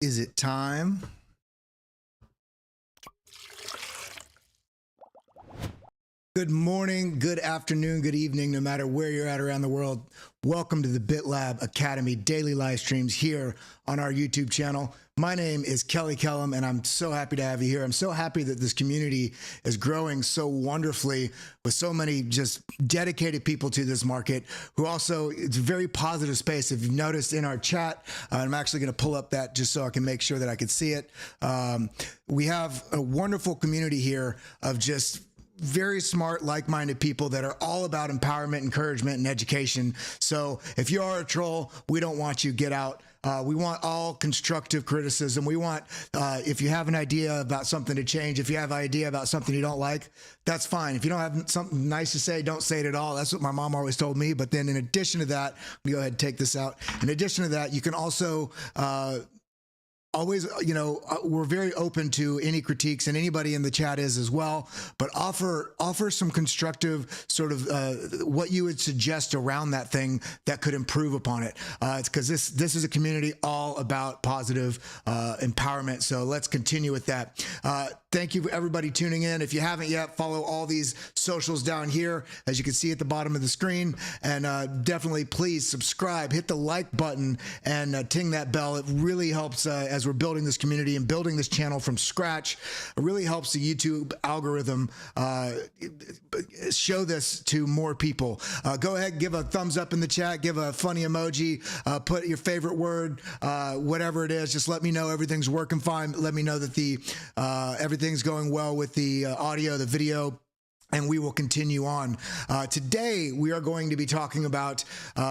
Is it time? Good morning, good afternoon, good evening, no matter where you're at around the world. Welcome to the BitLab Academy daily live streams here on our YouTube channel. My name is Kelly Kellum, and I'm so happy to have you here. I'm so happy that this community is growing so wonderfully with so many just dedicated people to this market who also, it's a very positive space. If you've noticed in our chat, I'm actually going to pull up that just so I can make sure that I can see it. We have a wonderful community here of just very smart, like-minded people that are all about empowerment, encouragement, and education. So if you are a troll, we don't want you. Get out. We want all constructive criticism. We want, if you have an idea about something to change, if you have an idea about something you don't like, that's fine. If you don't have something nice to say, don't say it at all. That's what my mom always told me. But then in addition to that, let me go ahead and take this out. In addition to that, you can also always, we're very open to any critiques, and anybody in the chat is as well, but offer some constructive sort of what you would suggest around that thing that could improve upon it. It's because this is a community all about positive empowerment. So let's continue with that. Thank you for everybody tuning in. If you haven't yet, follow all these socials down here, as you can see at the bottom of the screen, and definitely please subscribe, hit the like button, and ting that bell. It really helps as we're building this community and building this channel from scratch. It really helps the YouTube algorithm show this to more people. Go ahead, give a thumbs up in the chat, give a funny emoji, put your favorite word, whatever it is. Just let me know everything's working fine. Let me know that the everything's going well with the audio, the video, and we will continue on. Today, we are going to be talking about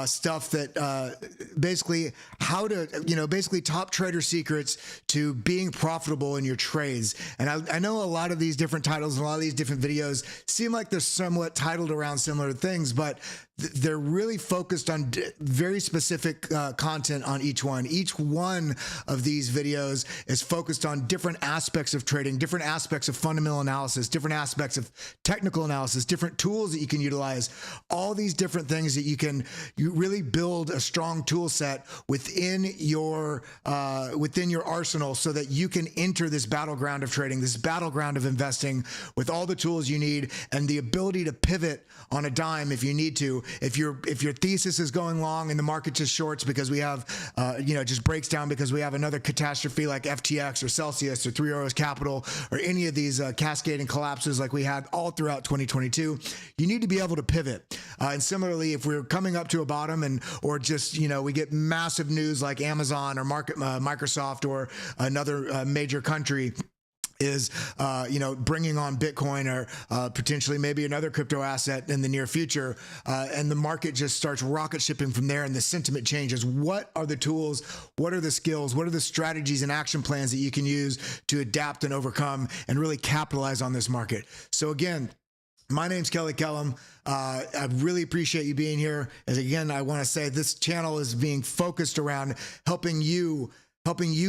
stuff that basically how to, basically top trader secrets to being profitable in your trades. And I know a lot of these different titles and a lot of these different videos seem like they're somewhat titled around similar things, but they're really focused on very specific content on each one. Each one of these videos is focused on different aspects of trading, different aspects of fundamental analysis, different aspects of technical analysis, different tools that you can utilize, all these different things that you really build a strong tool set within your arsenal so that you can enter this battleground of trading, this battleground of investing with all the tools you need and the ability to pivot on a dime if you need to. If your thesis is going long and the market just shorts because we have, just breaks down because we have another catastrophe like FTX or Celsius or Three Arrows Capital or any of these cascading collapses like we had all throughout 2022, you need to be able to pivot. And similarly, if we're coming up to a bottom or just, we get massive news like Amazon or Microsoft or another major country is, bringing on Bitcoin or potentially maybe another crypto asset in the near future, and the market just starts rocket shipping from there and the sentiment changes. What are the tools? What are the skills? What are the strategies and action plans that you can use to adapt and overcome and really capitalize on this market? So again, my name's Kelly Kellum. I really appreciate you being here. As again, I want to say this channel is being focused around helping you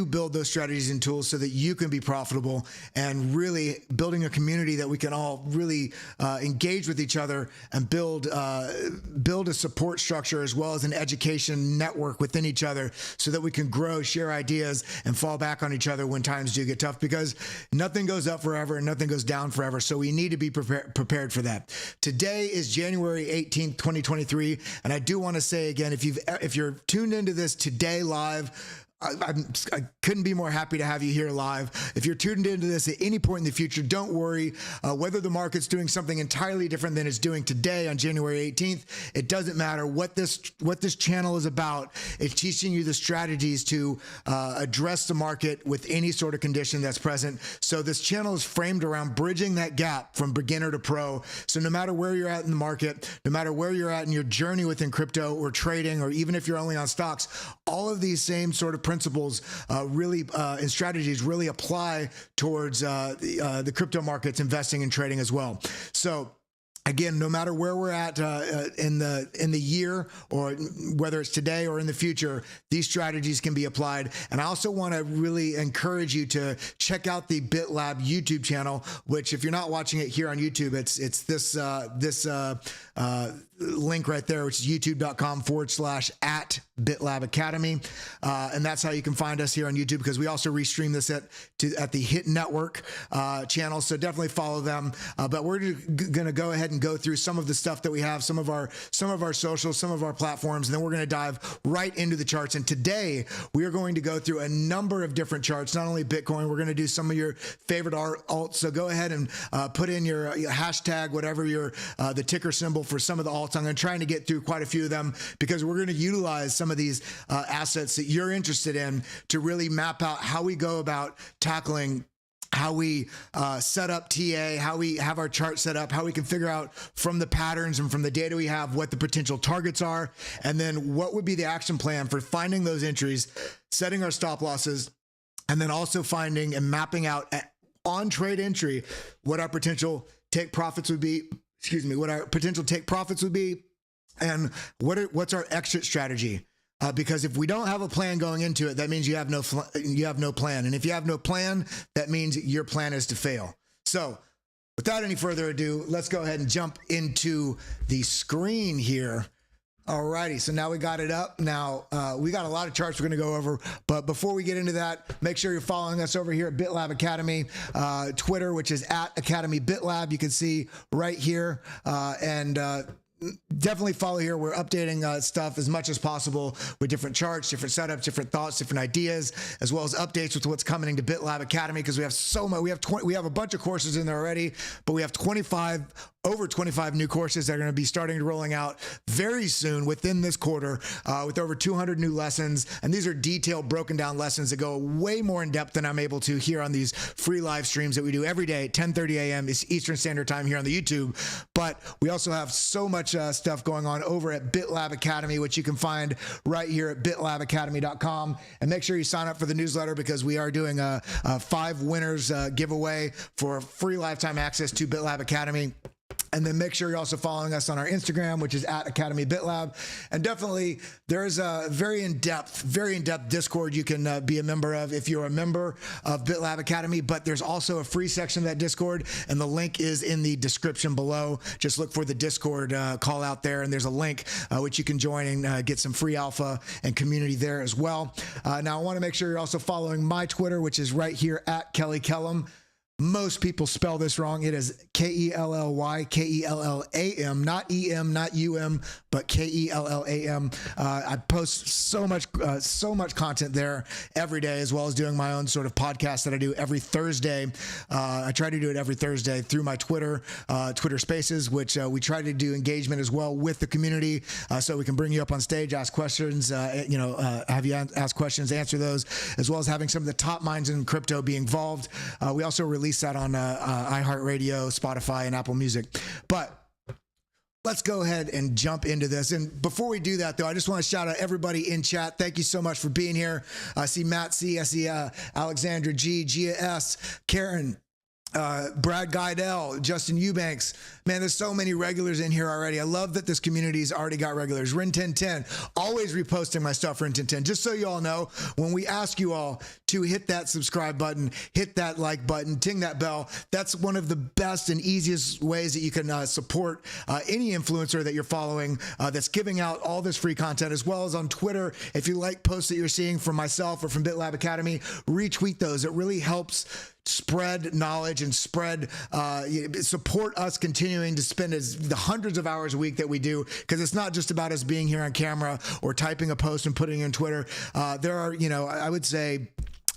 build those strategies and tools so that you can be profitable and really building a community that we can all really engage with each other and build a support structure as well as an education network within each other so that we can grow, share ideas, and fall back on each other when times do get tough, because nothing goes up forever and nothing goes down forever. So we need to be prepared for that. Today is January 18th, 2023. And I do want to say again, if you're tuned into this today live, I couldn't be more happy to have you here live. If you're tuned into this at any point in the future, don't worry. Whether the market's doing something entirely different than it's doing today on January 18th, it doesn't matter. What this channel is about, it's teaching you the strategies to address the market with any sort of condition that's present. So this channel is framed around bridging that gap from beginner to pro. So no matter where you're at in the market, no matter where you're at in your journey within crypto or trading, or even if you're only on stocks, all of these same sort of principles and strategies really apply towards the crypto markets, investing and trading as well. So Again, no matter where we're at in the year, or whether it's today or in the future, these strategies can be applied. And I also want to really encourage you to check out the BitLab YouTube channel, which, if you're not watching it here on YouTube, it's this link right there, which is youtube.com/@BitLab Academy. And that's how you can find us here on YouTube, because we also restream this at the Hit Network channel. So definitely follow them. But we're going to go ahead and go through some of the stuff that we have, some of our socials, some of our platforms, and then we're going to dive right into the charts. And today we are going to go through a number of different charts, not only Bitcoin. We're going to do some of your favorite alts. So go ahead and put in your hashtag, whatever the ticker symbol for some of the alts. I'm going to try to get through quite a few of them, because we're going to utilize some of these assets that you're interested in to really map out how we go about tackling, how we set up TA, how we have our chart set up, how we can figure out from the patterns and from the data we have what the potential targets are, and then what would be the action plan for finding those entries, setting our stop losses, and then also finding and mapping out on trade entry what our potential take profits would be. What our potential take profits would be, and what's our exit strategy. Because if we don't have a plan going into it, that means you have no plan. And if you have no plan, that means your plan is to fail. So without any further ado, let's go ahead and jump into the screen here. Alrighty, so now we got it up. Now, we got a lot of charts we're going to go over, but before we get into that, make sure you're following us over here at BitLab Academy, Twitter, which is @Academy BitLab. You can see right here, and definitely follow here. We're updating stuff as much as possible with different charts, different setups, different thoughts, different ideas, as well as updates with what's coming to BitLab Academy, because we have so much. We have a bunch of courses in there already, but we have over 25 new courses that are going to be starting to rolling out very soon within this quarter, with over 200 new lessons. And these are detailed, broken down lessons that go way more in depth than I'm able to here on these free live streams that we do every day at 10:30 a.m. Eastern Standard Time here on the YouTube. But we also have so much stuff going on over at BitLab Academy, which you can find right here at bitlabacademy.com. And make sure you sign up for the newsletter, because we are doing a 5 winners giveaway for free lifetime access to BitLab Academy. And then make sure you're also following us on our Instagram, which is @AcademyBitLab. And definitely, there's a very in-depth Discord you can be a member of if you're a member of BitLab Academy. But there's also a free section of that Discord, and the link is in the description below. Just look for the Discord call out there, and there's a link which you can join and get some free alpha and community there as well. Now, I want to make sure you're also following my Twitter, which is right here @KellyKellam. Most people spell this wrong. It is Kelly, Kellam, not EM, not UM, but Kellam. I post so much content there every day, as well as doing my own sort of podcast that I do every Thursday. I try to do it every Thursday through my Twitter Spaces, which we try to do engagement as well with the community, so we can bring you up on stage, ask questions, have you ask questions, answer those, as well as having some of the top minds in crypto be involved. We also release that on iHeartRadio, Spotify, and Apple Music. But let's go ahead and jump into this. And before we do that, though, I just want to shout out everybody in chat. Thank you so much for being here. I see Matt C. I see Alexandra G, Gia S, Karen, Brad Guidell, Justin Eubanks. Man, there's so many regulars in here already. I love that this community's already got regulars. Rin1010, always reposting my stuff, Rin1010. Just so you all know, when we ask you all to hit that subscribe button, hit that like button, ting that bell, that's one of the best and easiest ways that you can support any influencer that you're following that's giving out all this free content, as well as on Twitter. If you like posts that you're seeing from myself or from BitLab Academy, retweet those. It really helps spread knowledge and support us continuing to spend the hundreds of hours a week that we do, because it's not just about us being here on camera or typing a post and putting it on Twitter. There are, I would say,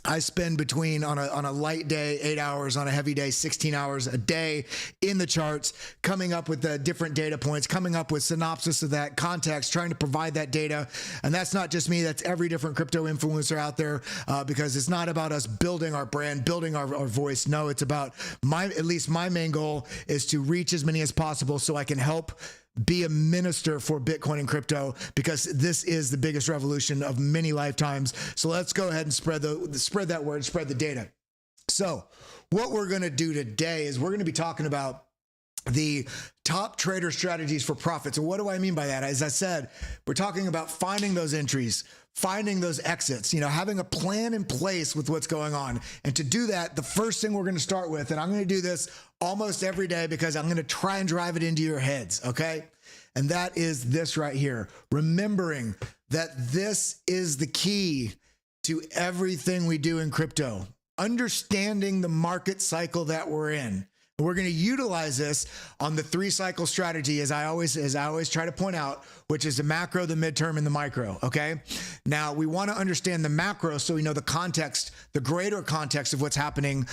I spend between, on a light day, 8 hours, on a heavy day, 16 hours a day in the charts, coming up with the different data points, coming up with synopsis of that context, trying to provide that data. And that's not just me, that's every different crypto influencer out there, because it's not about us building our brand, building our voice. No, it's about at least my main goal is to reach as many as possible so I can help be a minister for Bitcoin and crypto, because this is the biggest revolution of many lifetimes. So let's go ahead and spread that word, spread the data. So what we're going to do today is we're going to be talking about the top trader strategies for profits. And what do I mean by that? As I said, we're talking about finding those entries, finding those exits, having a plan in place with what's going on. And to do that, the first thing we're going to start with, and I'm going to do this almost every day because I'm going to try and drive it into your heads, okay? And that is this right here. Remembering that this is the key to everything we do in crypto. Understanding the market cycle that we're in. We're going to utilize this on the 3-cycle strategy, as I always try to point out, which is the macro, the midterm, and the micro. Okay. Now we want to understand the macro so we know the context, the greater context of what's happening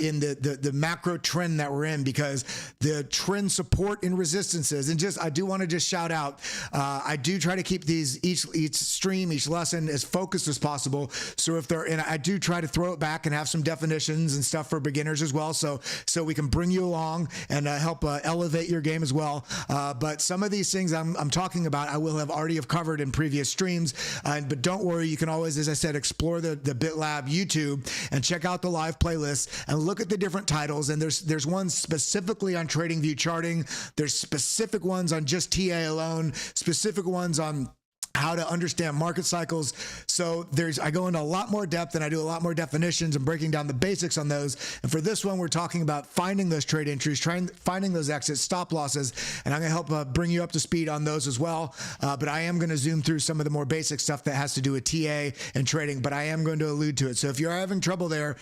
in the macro trend that we're in, because the trend support and resistances. And I do want to just shout out, I do try to keep these each stream, each lesson as focused as possible. So if they're in, I do try to throw it back and have some definitions and stuff for beginners as well. So we can bring you along and help elevate your game as well. But some of these things I'm talking about, I will have already covered in previous streams. But don't worry, you can always, as I said, explore the BitLab YouTube and check out the live playlist and look at the different titles. And there's one specifically on TradingView charting. There's specific ones on just TA alone, specific ones on how to understand market cycles. So I go into a lot more depth and I do a lot more definitions and breaking down the basics on those. And for this one, we're talking about finding those trade entries, finding those exits, stop losses, and I'm going to help bring you up to speed on those as well. But I am going to zoom through some of the more basic stuff that has to do with TA and trading, but I am going to allude to it. So if you're having trouble there,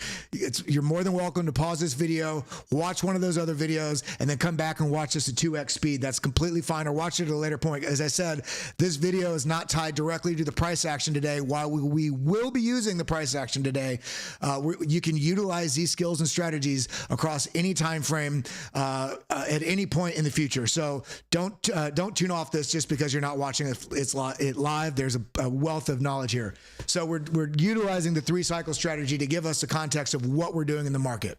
you're more than welcome to pause this video, watch one of those other videos, and then come back and watch this at 2x speed. That's completely fine, or watch it at a later point. As I said, this video is not tied directly to the price action today. While we will be using the price action today, you can utilize these skills and strategies across any time frame at any point in the future. So don't tune off this just because you're not watching it live. There's a wealth of knowledge here. So we're utilizing the 3-cycle strategy to give us the context of what we're doing in the market.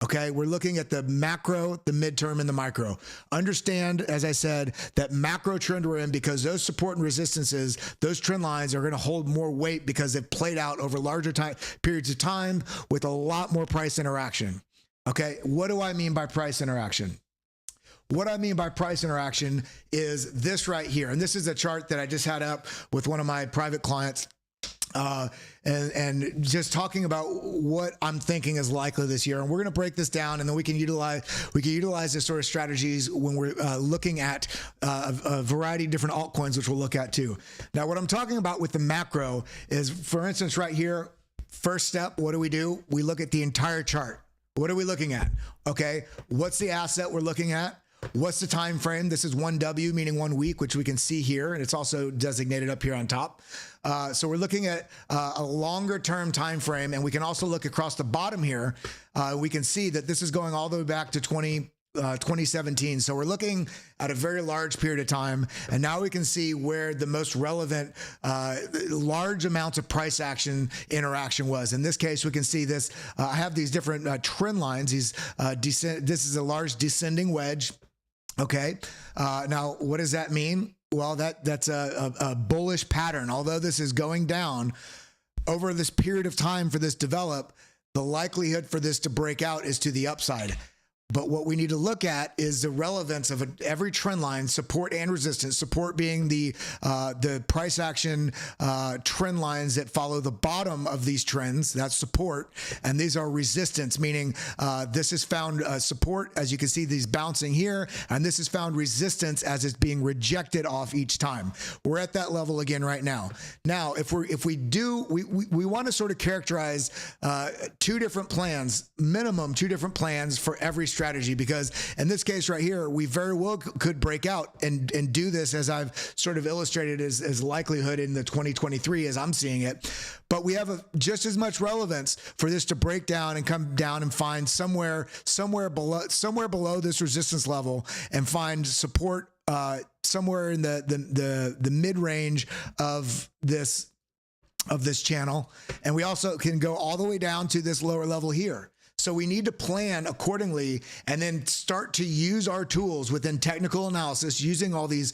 Okay, we're looking at the macro, the midterm, and the micro. Understand, as I said, that macro trend we're in, because those support and resistances, those trend lines are going to hold more weight because they've played out over larger periods of time with a lot more price interaction. Okay, what do I mean by price interaction? What I mean by price interaction is this right here. And this is a chart that I just had up with one of my private clients. And just talking about what I'm thinking is likely this year. And we're going to break this down, and then we can utilize this sort of strategies when we're looking at a variety of different altcoins, which we'll look at too. Now, what I'm talking about with the macro is, for instance, right here, first step, what do? We look at the entire chart. What are we looking at? Okay, what's the asset we're looking at? What's the time frame? This is 1W, meaning 1 week, which we can see here, and it's also designated up here on top. So we're looking at a longer term time frame, and we can also look across the bottom here. We can see that this is going all the way back to 2017. So we're looking at a very large period of time, and now we can see where the most relevant large amounts of price action interaction was. In this case, we can see this. I have these different trend lines. This is a large descending wedge. Okay. Now, what does that mean? Well, that's a bullish pattern. Although this is going down over this period of time for this to develop, the likelihood for this to break out is to the upside. But what we need to look at is the relevance of every trend line, support and resistance. Support being the price action trend lines that follow the bottom of these trends. That's support, and these are resistance, meaning this is found support, as you can see these bouncing here, and this is found resistance as it's being rejected off each time. We're at that level again right now. Now, if we want to sort of characterize 2 different plans, minimum 2 different plans for every strategy, because in this case right here, we very well could break out and do this, as I've sort of illustrated as likelihood in the 2023 as I'm seeing it. But we have just as much relevance for this to break down and come down and find somewhere below this resistance level and find support somewhere in the mid-range of this channel. And we also can go all the way down to this lower level here. So we need to plan accordingly and then start to use our tools within technical analysis, using all these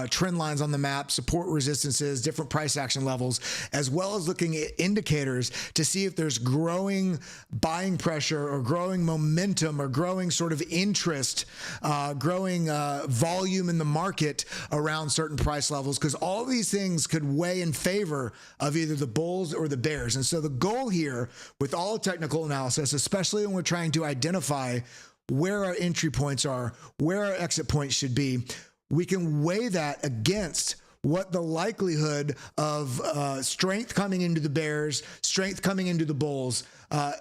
trend lines on the map, support resistances, different price action levels, as well as looking at indicators to see if there's growing buying pressure or growing momentum or growing sort of interest, growing volume in the market around certain price levels, because all these things could weigh in favor of either the bulls or the bears. And so the goal here with all technical analysis, especially when we're trying to identify where our entry points are, where our exit points should be, we can weigh that against what the likelihood of strength coming into the bears, strength coming into the bulls,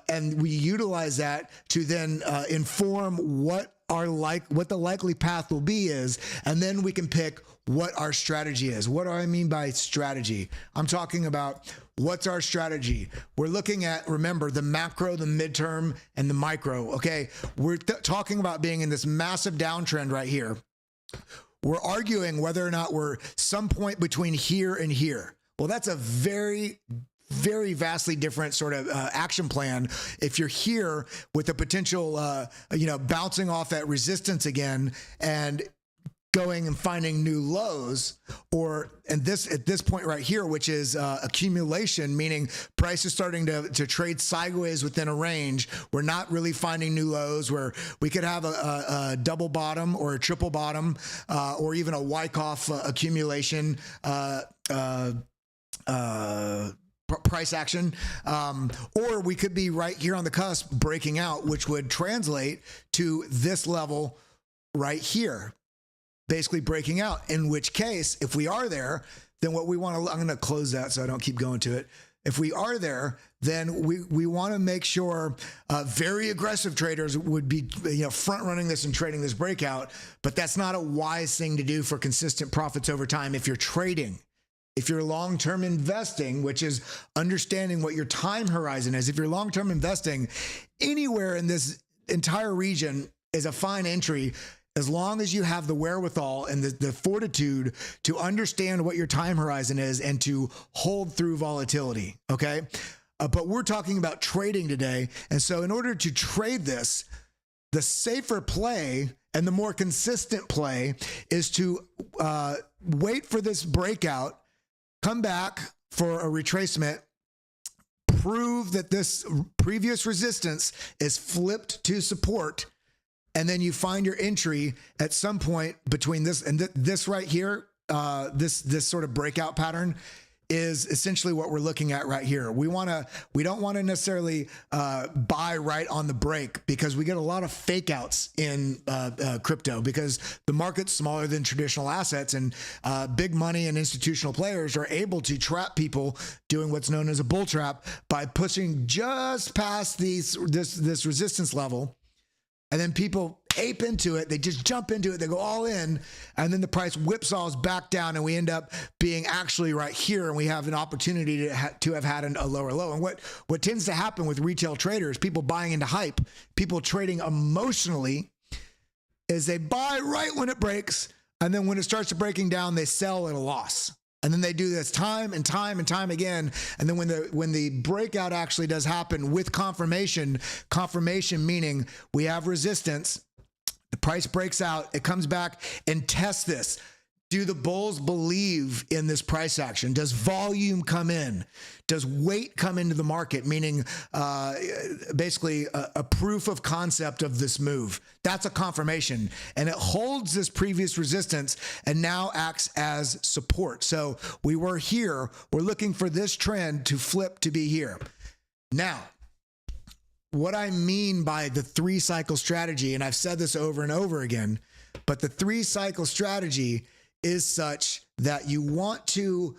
and we utilize that to then inform what the likely path will be is, and then we can pick what our strategy is. What do I mean by strategy? I'm talking about what's our strategy. We're looking at, remember, the macro, the midterm, and the micro, okay? We're talking about being in this massive downtrend right here. We're arguing whether or not we're some point between here and here. Well, that's a very vastly different sort of action plan. If you're here with the potential, bouncing off that resistance again and going and finding new lows, at this point right here, which is accumulation, meaning price is starting to trade sideways within a range. We're not really finding new lows, where we could have a double bottom or a triple bottom, or even a Wyckoff accumulation price action, or we could be right here on the cusp breaking out, which would translate to this level right here, basically breaking out, in which case, if we are there, then what we want to, I'm going to close that so I don't keep going to it. If we are there, then we want to make sure very aggressive traders would be front running this and trading this breakout, but that's not a wise thing to do for consistent profits over time if you're trading. If you're long-term investing, which is understanding what your time horizon is, if you're long-term investing, anywhere in this entire region is a fine entry, as long as you have the wherewithal and the fortitude to understand what your time horizon is and to hold through volatility, okay? But we're talking about trading today. And so in order to trade this, the safer play and the more consistent play is to wait for this breakout, come back for a retracement, prove that this previous resistance is flipped to support, and then you find your entry at some point between this and this right here. This sort of breakout pattern is essentially what we're looking at right here. We don't want to necessarily buy right on the break, because we get a lot of fake outs in crypto, because the market's smaller than traditional assets, and big money and institutional players are able to trap people doing what's known as a bull trap by pushing just past this resistance level. And then people ape into it. They just jump into it. They go all in. And then the price whipsaws back down, and we end up being actually right here. And we have an opportunity to have had a lower low. And what tends to happen with retail traders, people buying into hype, people trading emotionally, is they buy right when it breaks. And then when it starts to breaking down, they sell at a loss. And then they do this time and time and time again. And then when the breakout actually does happen with confirmation meaning we have resistance, the price breaks out, it comes back and tests this. Do the bulls believe in this price action? Does volume come in? Does weight come into the market? Meaning basically a proof of concept of this move. That's a confirmation. And it holds this previous resistance and now acts as support. So we were here. We're looking for this trend to flip to be here. Now, what I mean by the 3-cycle strategy, and I've said this over and over again, but the 3-cycle strategy is such that you want to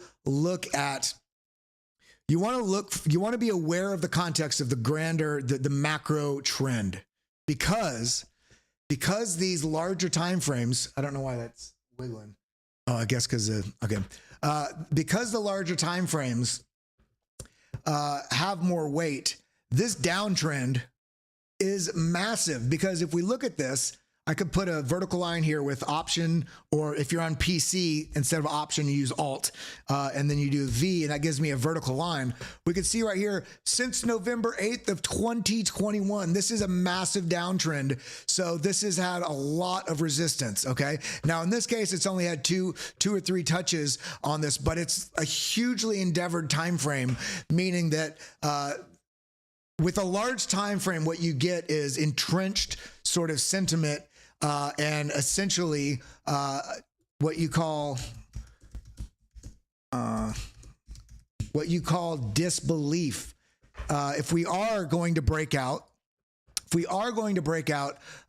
be aware of the context of the grander, the macro trend, because these larger time frames, I don't know why that's wiggling. Oh, I guess because the larger time frames have more weight, this downtrend is massive. Because if we look at this, I could put a vertical line here with Option, or if you're on PC, instead of Option, you use Alt, and then you do V, and that gives me a vertical line. We can see right here, since November 8th of 2021, this is a massive downtrend. So this has had a lot of resistance, okay? Now, in this case, it's only had two or three touches on this, but it's a hugely endeavored time frame, meaning that with a large time frame, what you get is entrenched sort of sentiment, and essentially what you call disbelief. If we are going to break out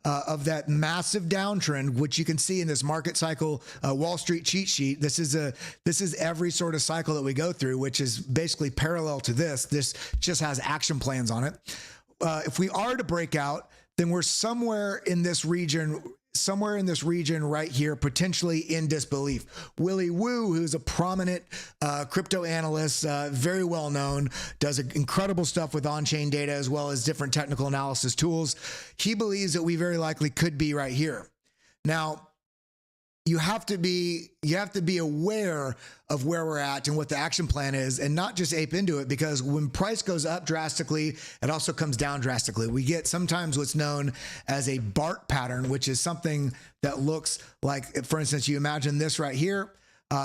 of that massive downtrend, which you can see in this market cycle Wall Street cheat sheet, this is every sort of cycle that we go through, which is basically parallel to this. This just has action plans on it. If we are to break out, then we're somewhere in this region right here, potentially in disbelief. Willy Woo, who's a prominent crypto analyst, very well known, does incredible stuff with on-chain data as well as different technical analysis tools. He believes that we very likely could be right here. Now, you have to be aware of where we're at and what the action plan is, and not just ape into it, because when price goes up drastically, it also comes down drastically. We get sometimes what's known as a BART pattern, which is something that looks like, for instance, you imagine this right here.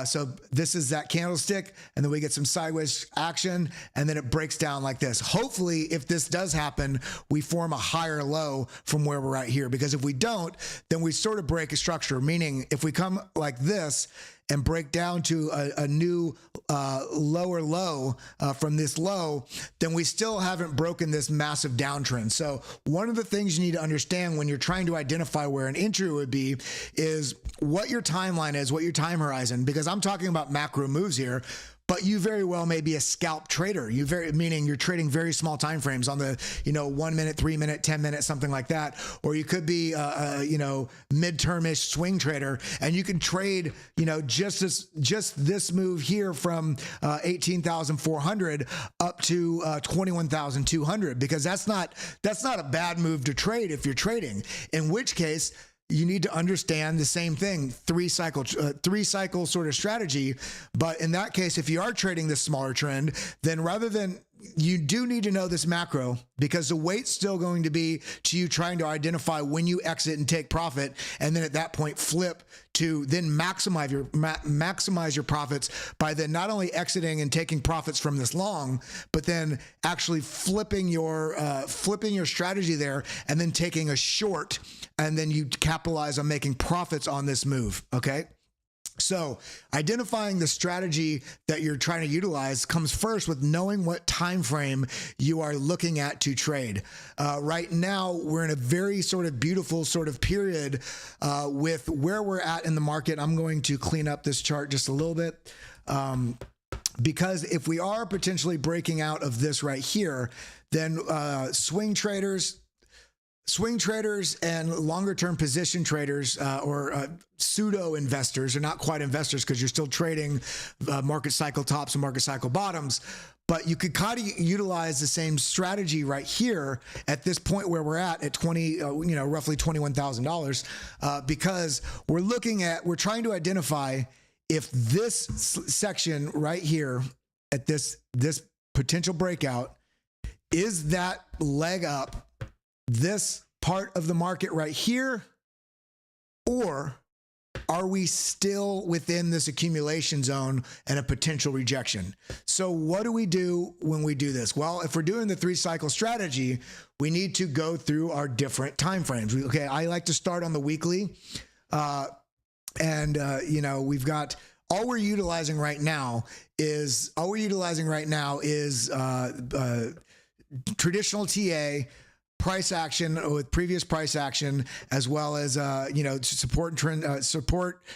So this is that candlestick, and then we get some sideways action, and then it breaks down like this. Hopefully, if this does happen, we form a higher low from where we're at here, because if we don't, then we sort of break a structure, meaning if we come like this and break down to a new lower low from this low, then we still haven't broken this massive downtrend. So one of the things you need to understand when you're trying to identify where an entry would be is what your timeline is, what your time horizon, because I'm talking about macro moves here. But you very well may be a scalp trader. Meaning you're trading very small time frames on the 1 minute, 3 minute, 10 minute, something like that. Or you could be midtermish swing trader, and you can trade just this move here from 18,400 up to 21,200, because that's not a bad move to trade if you're trading. In which case, you need to understand the same thing, three cycle sort of strategy. But in that case, if you are trading this smaller trend, then you do need to know this macro, because the weight's still going to be to you trying to identify when you exit and take profit, and then at that point flip to then maximize your profits by then not only exiting and taking profits from this long, but then actually flipping your strategy there and then taking a short, and then you capitalize on making profits on this move. Okay. So identifying the strategy that you're trying to utilize comes first with knowing what time frame you are looking at to trade. Right now, we're in a very sort of beautiful sort of period with where we're at in the market. I'm going to clean up this chart just a little bit. Because if we are potentially breaking out of this right here, then swing traders and longer term position traders or pseudo investors are not quite investors, because you're still trading market cycle tops and market cycle bottoms. But you could kind of utilize the same strategy right here at this point where we're at roughly $21,000, because we're trying to identify if this section right here at this potential breakout is that leg up, this part of the market right here, or are we still within this accumulation zone and a potential rejection? So what do we do when we do this? Well, if we're doing the 3 cycle strategy, we need to go through our different time frames. Okay, I like to start on the weekly, we've got all we're utilizing right now is traditional TA, price action with previous price action, as well as support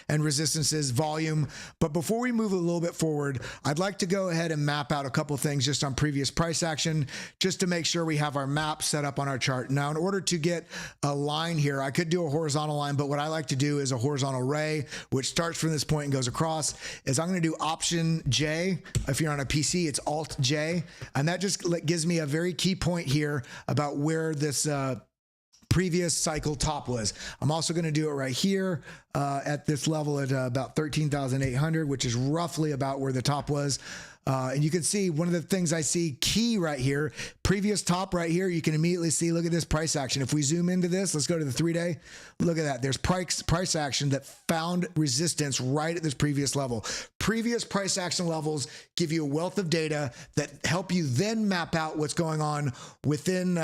and resistances, volume. But before we move a little bit forward, I'd like to go ahead and map out a couple things just on previous price action, just to make sure we have our map set up on our chart. Now, in order to get a line here, I could do a horizontal line, but what I like to do is a horizontal ray, which starts from this point and goes across. Is I'm going to do Option J. If you're on a PC, it's Alt J, and that just gives me a very key point here about where this previous cycle top was. I'm also going to do it right here at this level at about 13,800, which is roughly about where the top was. And you can see one of the things I see key right here, previous top right here, you can immediately see, look at this price action. If we zoom into this, let's go to the 3-day. Look at that. There's price action that found resistance right at this previous level. Previous price action levels give you a wealth of data that help you then map out what's going on within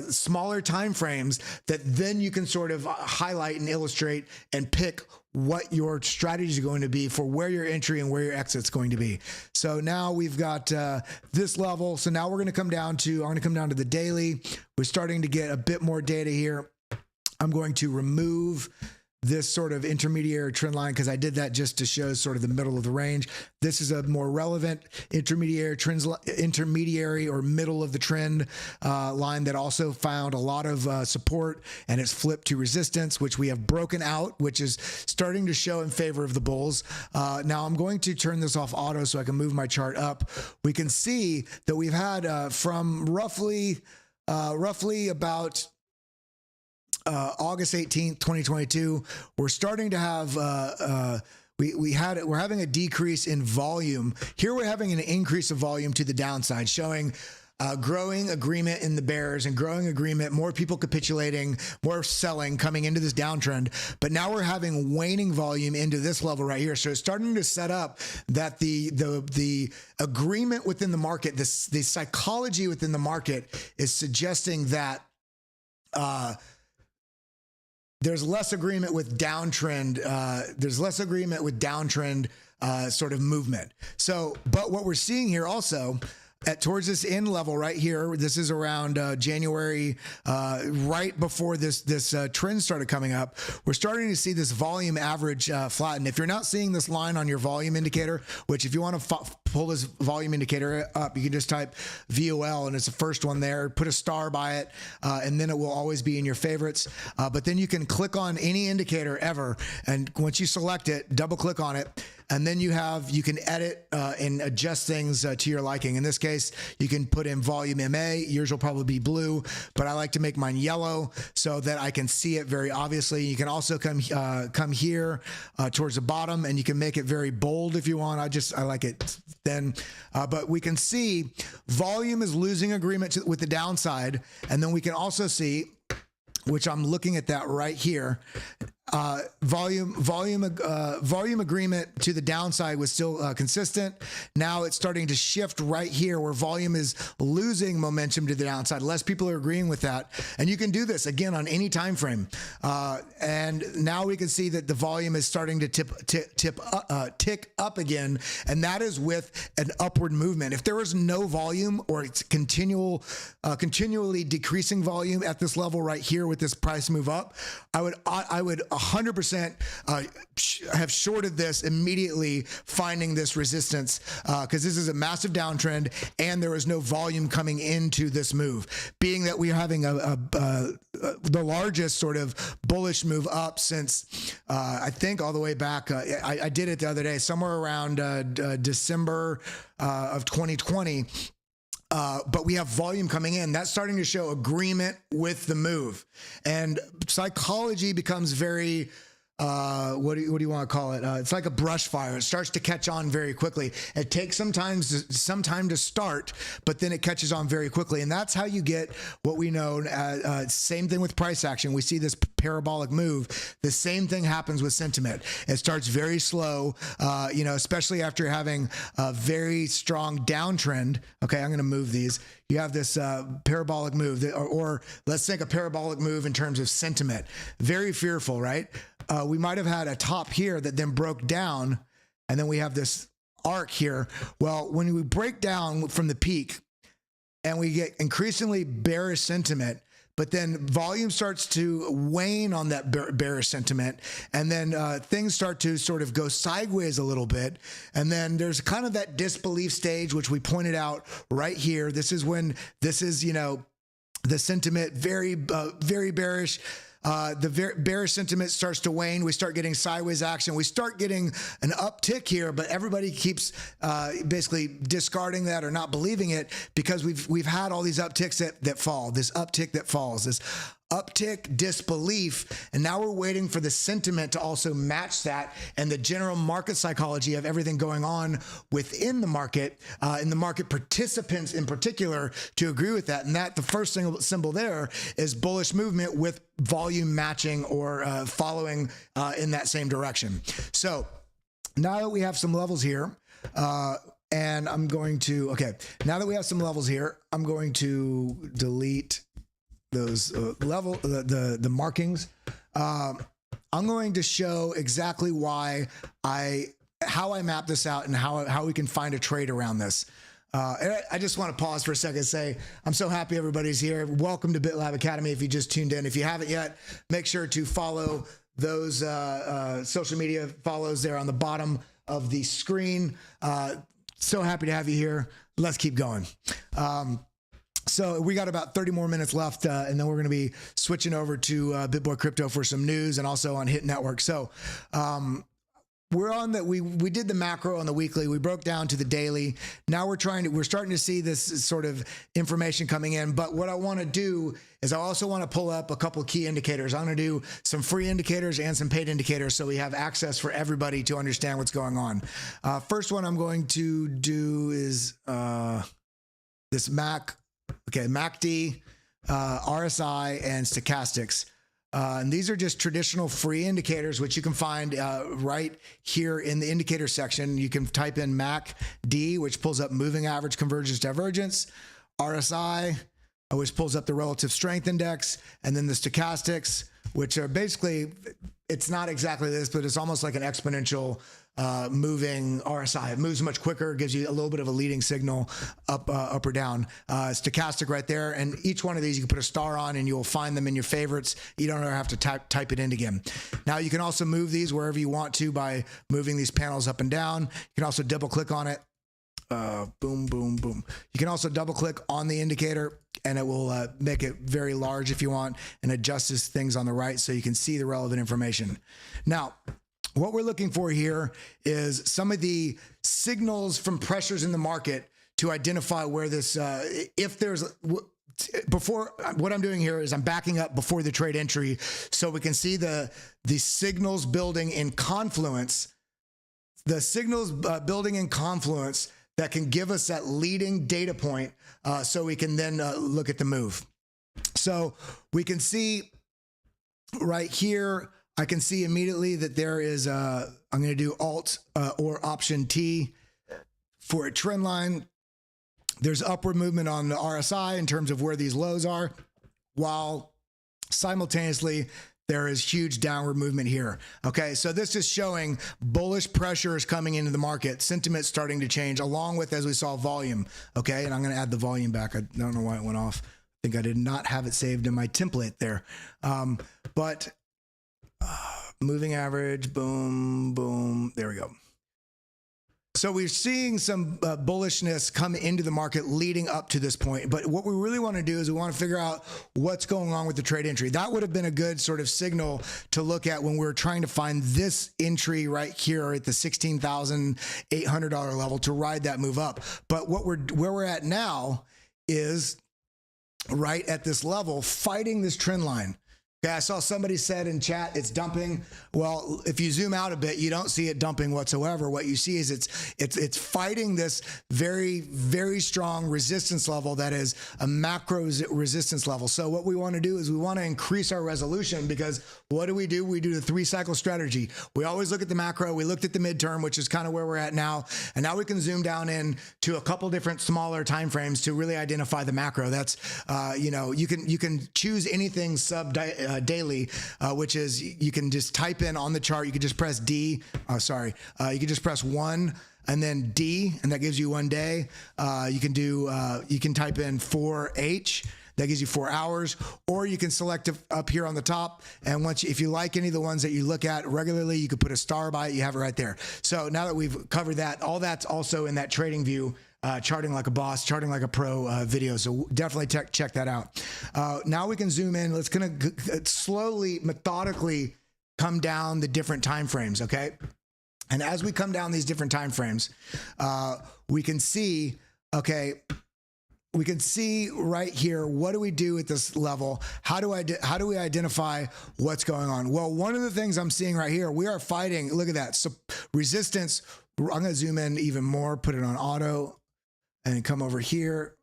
smaller time frames that then you can sort of highlight and illustrate and pick what your strategy is going to be for where your entry and where your exit's going to be. So now we've got this level. So now we're going to come down to, I'm going to come down to the daily. We're starting to get a bit more data here. I'm going to remove this sort of intermediary trend line because I did that just to show sort of the middle of the range. This is a more relevant intermediary or middle of the trend line that also found a lot of support, and it's flipped to resistance, which we have broken out, which is starting to show in favor of the bulls. Now I'm going to turn this off auto so I can move my chart up. We can see that we've had from roughly about August 18th, 2022, we're starting to have we're having a decrease in volume. Here we're having an increase of volume to the downside, showing growing agreement in the bears and growing agreement, more people capitulating, more selling coming into this downtrend. But now we're having waning volume into this level right here. So it's starting to set up that the agreement within the market, the psychology within the market is suggesting that there's less agreement with downtrend. Sort of movement. So, but what we're seeing here also towards this end level right here, this is around January, right before this trend started coming up, we're starting to see this volume average flatten. If you're not seeing this line on your volume indicator, which if you want to pull this volume indicator up, you can just type VOL and it's the first one there, put a star by it, and then it will always be in your favorites. But then you can click on any indicator ever, and once you select it, double click on it, and then you can edit and adjust things to your liking. In this case, you can put in volume MA. Yours will probably be blue, but I like to make mine yellow so that I can see it very obviously. You can also come here towards the bottom, and you can make it very bold if you want. I like it then, but we can see volume is losing agreement with the downside, and then we can also see, which I'm looking at that right here, volume agreement to the downside was still consistent. Now it's starting to shift right here where volume is losing momentum to the downside. Less people are agreeing with that, and you can do this again on any time frame. And now we can see that the volume is starting to tick up again, and that is with an upward movement. If there was no volume or it's continually decreasing volume at this level right here with this price move up, I would 100% have shorted this immediately, finding this resistance, because this is a massive downtrend and there is no volume coming into this move. Being that we're having the largest sort of bullish move up since I think all the way back, I did it the other day, somewhere around December of 2020. But we have volume coming in. That's starting to show agreement with the move. And psychology becomes very, what do you want to call it? It's like a brush fire. It starts to catch on very quickly. It takes some time to start, but then it catches on very quickly. And that's how you get what we know. Same thing with price action. We see this parabolic move. The same thing happens with sentiment. It starts very slow, especially after having a very strong downtrend. Okay, I'm going to move these. You have this parabolic move, or let's think a parabolic move in terms of sentiment. Very fearful, right? We might have had a top here that then broke down, and then we have this arc here. Well, when we break down from the peak and we get increasingly bearish sentiment, but then volume starts to wane on that bearish sentiment, and then things start to sort of go sideways a little bit, and then there's kind of that disbelief stage, which we pointed out right here. This is when the sentiment very bearish. The bearish sentiment starts to wane. We start getting sideways action. We start getting an uptick here, but everybody keeps basically discarding that or not believing it, because we've had all these upticks that fall, this uptick that falls, this uptick, disbelief, and now we're waiting for the sentiment to also match that and the general market psychology of everything going on within the market, and the market participants in particular to agree with that. And that the first symbol there is bullish movement with volume matching or following in that same direction. So now that we have some levels here, and I'm going to, okay, now that we have some levels here, I'm going to delete those the markings. I'm going to show exactly how I map this out and how we can find a trade around this. I just want to pause for a second and say, I'm so happy everybody's here. Welcome to BitLab Academy. If you just tuned in, if you haven't yet, make sure to follow those social media follows there on the bottom of the screen. So happy to have you here. Let's keep going. So we got about 30 more minutes left, and then we're going to be switching over to BitBoy Crypto for some news and also on Hit Network. So we're on that. We did the macro on the weekly. We broke down to the daily. Now we're starting to see this sort of information coming in. But what I want to do is I also want to pull up a couple of key indicators. I'm going to do some free indicators and some paid indicators so we have access for everybody to understand what's going on. First one I'm going to do is this MACD, RSI, and stochastics. And these are just traditional free indicators, which you can find right here in the indicator section. You can type in MACD, which pulls up moving average convergence divergence, RSI, which pulls up the relative strength index, and then the stochastics, which are basically, it's not exactly this, but it's almost like an exponential moving RSI. It moves much quicker, gives you a little bit of a leading signal up or down. Stochastic right there, and each one of these you can put a star on and you'll find them in your favorites. You don't ever have to type it in again. Now you can also move these wherever you want to by moving these panels up and down. You can also double click on it. Boom, boom, boom. You can also double click on the indicator and it will make it very large if you want and adjust these things on the right so you can see the relevant information. Now, what we're looking for here is some of the signals from pressures in the market to identify where this, if there's, before, what I'm doing here is I'm backing up before the trade entry so we can see the signals building in confluence, that can give us that leading data point so we can then look at the move. So we can see right here, I can see immediately that there is I'm going to do Alt or Option T for a trend line. There's upward movement on the RSI in terms of where these lows are, while simultaneously there is huge downward movement here. Okay, so this is showing bullish pressures coming into the market, sentiment starting to change along with, as we saw, volume. Okay, and I'm going to add the volume back. I don't know why it went off. I think I did not have it saved in my template there. But moving average, boom, boom, there we go. So we're seeing some bullishness come into the market leading up to this point. But what we really want to do is we want to figure out what's going on with the trade entry. That would have been a good sort of signal to look at when we're trying to find this entry right here at the $16,800 level to ride that move up. But where we're at now is right at this level, fighting this trend line. Yeah, I saw somebody said in chat it's dumping. Well, if you zoom out a bit, you don't see it dumping whatsoever. What you see is it's fighting this very, very strong resistance level that is a macro resistance level. So what we want to do is we want to increase our resolution, because what do? We do the 3-cycle strategy. We always look at the macro. We looked at the midterm, which is kind of where we're at now. And now we can zoom down in to a couple different smaller time frames to really identify the macro. That's, you can choose anything daily, which is you can just type in on the chart. You can just press D. You can just press 1 and then D, and that gives you 1 day. You can type in 4H. That gives you 4 hours, or you can select up here on the top. And if you like any of the ones that you look at regularly, you can put a star by it. You have it right there. So now that we've covered that, all that's also in that TradingView. Charting like a boss, charting like a pro video. So definitely check that out. Now we can zoom in. Let's kind of slowly, methodically come down the different time frames, okay? And as we come down these different time frames, we can see, okay, we can see right here, what do we do at this level? How do we identify what's going on? Well, one of the things I'm seeing right here, we are fighting, look at that, so resistance. I'm going to zoom in even more, put it on auto, and come over here.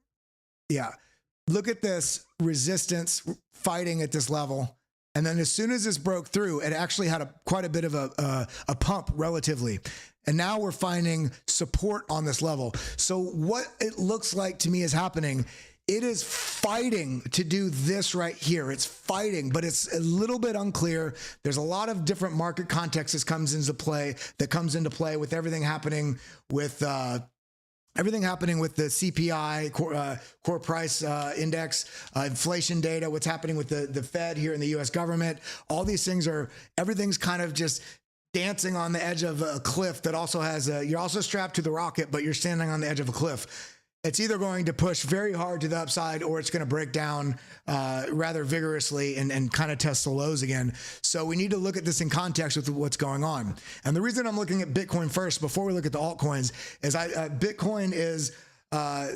Yeah, look at this resistance fighting at this level. And then as soon as this broke through, it actually had quite a bit of a pump relatively. And now we're finding support on this level. So what it looks like to me is happening, it is fighting to do this right here. It's fighting, but it's a little bit unclear. There's a lot of different market context that comes into play with everything happening with the CPI, core price index, inflation data, what's happening with the Fed here in the US government. All these things everything's kind of just dancing on the edge of a cliff that also has you're also strapped to the rocket, but you're standing on the edge of a cliff. It's either going to push very hard to the upside or it's going to break down rather vigorously and kind of test the lows again. So we need to look at this in context with what's going on. And the reason I'm looking at Bitcoin first before we look at the altcoins is Bitcoin is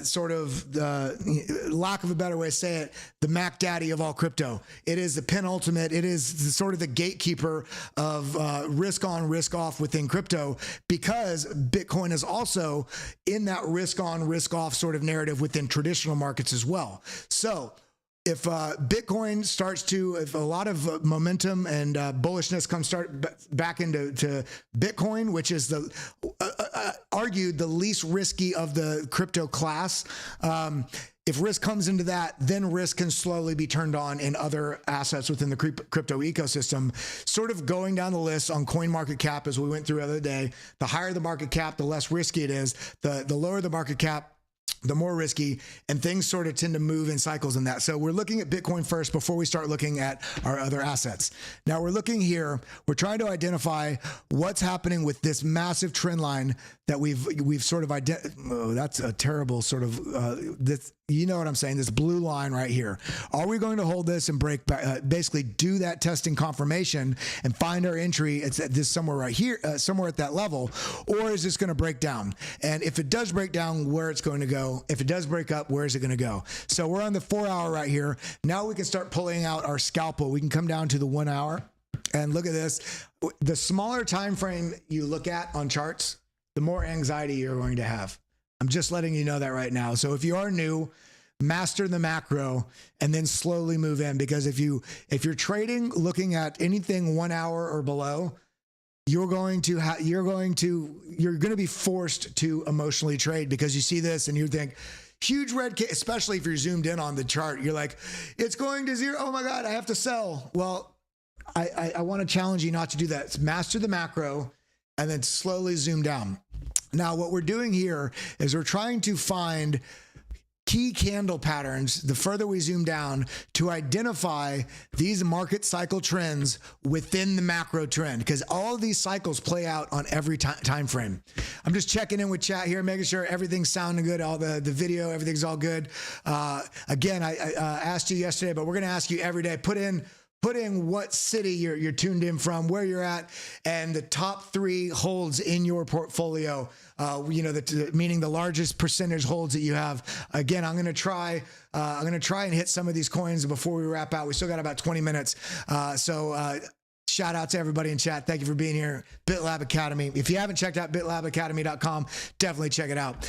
sort of the lack of a better way to say it, the Mac Daddy of all crypto. It is the penultimate. It is sort of the gatekeeper of risk on, risk off within crypto, because Bitcoin is also in that risk on, risk off sort of narrative within traditional markets as well. So if Bitcoin if a lot of momentum and bullishness back into Bitcoin, which is argued the least risky of the crypto class, if risk comes into that, then risk can slowly be turned on in other assets within the crypto ecosystem, sort of going down the list on coin market cap as we went through the other day. The higher the market cap, the less risky it is. The lower the market cap, the more risky, and things sort of tend to move in cycles in that. So we're looking at Bitcoin first before we start looking at our other assets. Now we're looking here, we're trying to identify what's happening with this massive trend line that we've sort of that's a terrible sort of, this, you know what I'm saying, this blue line right here. Are we going to hold this and break back, basically do that testing confirmation and find our entry at this somewhere right here, somewhere at that level, or is this going to break down? And if it does break down, where it's going to go? If it does break up, where is it going to go? So we're on the 4 hour right here. Now we can start pulling out our scalpel. We can come down to the 1 hour and look at this. The smaller time frame you look at on charts, the more anxiety you're going to have. I'm just letting you know that right now. So if you are new, master the macro and then slowly move in, because if you're trading looking at anything 1 hour or below, you're going to be forced to emotionally trade, because you see this and you think huge red candle, especially if you're zoomed in on the chart, you're like, it's going to zero. Oh my God, I have to sell. Well, I want to challenge you not to do that. It's master the macro and then slowly zoom down. Now, what we're doing here is we're trying to find key candle patterns, the further we zoom down, to identify these market cycle trends within the macro trend, because all of these cycles play out on every time frame. I'm just checking in with chat here, making sure everything's sounding good, all the video, everything's all good. Again, I asked you yesterday, but we're going to ask you every day, put in what city you're tuned in from, where you're at, and the top 3 holds in your portfolio. Meaning the largest percentage holds that you have. Again, I'm going to try and hit some of these coins before we wrap out. We still got about 20 minutes. Shout out to everybody in chat. Thank you for being here. BitLab Academy. If you haven't checked out bitlabacademy.com, definitely check it out.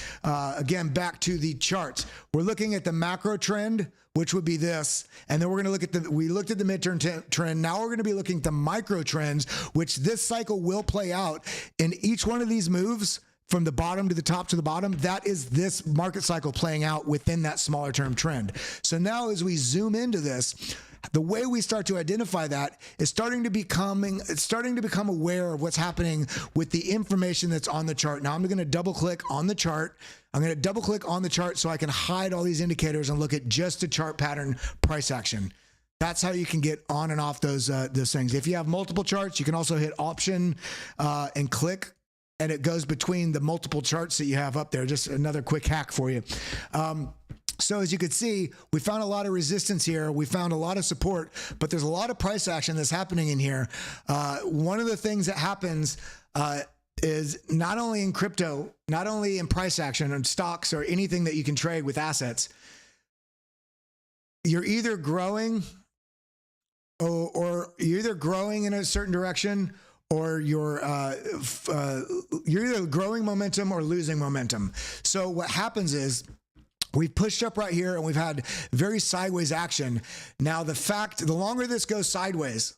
Again, back to the charts. We're looking at the macro trend, which would be this. And then we're going to look at we looked at the midterm trend. Now we're going to be looking at the micro trends, which this cycle will play out. In each one of these moves, from the bottom to the top to the bottom, that is this market cycle playing out within that smaller term trend. So now as we zoom into this, the way we start to identify that is starting to become aware of what's happening with the information that's on the chart. Now I'm going to double click on the chart. I'm going to double click on the chart so I can hide all these indicators and look at just the chart pattern price action. That's how you can get on and off those things. If you have multiple charts, you can also hit Option and click, and it goes between the multiple charts that you have up there. Just another quick hack for you. So as you can see, we found a lot of resistance here. We found a lot of support, but there's a lot of price action that's happening in here. One of the things that happens is not only in crypto, not only in price action and stocks or anything that you can trade with assets, you're either growing or you're either growing in a certain direction, or you're either growing momentum or losing momentum. So what happens is we've pushed up right here and we've had very sideways action. Now the longer this goes sideways,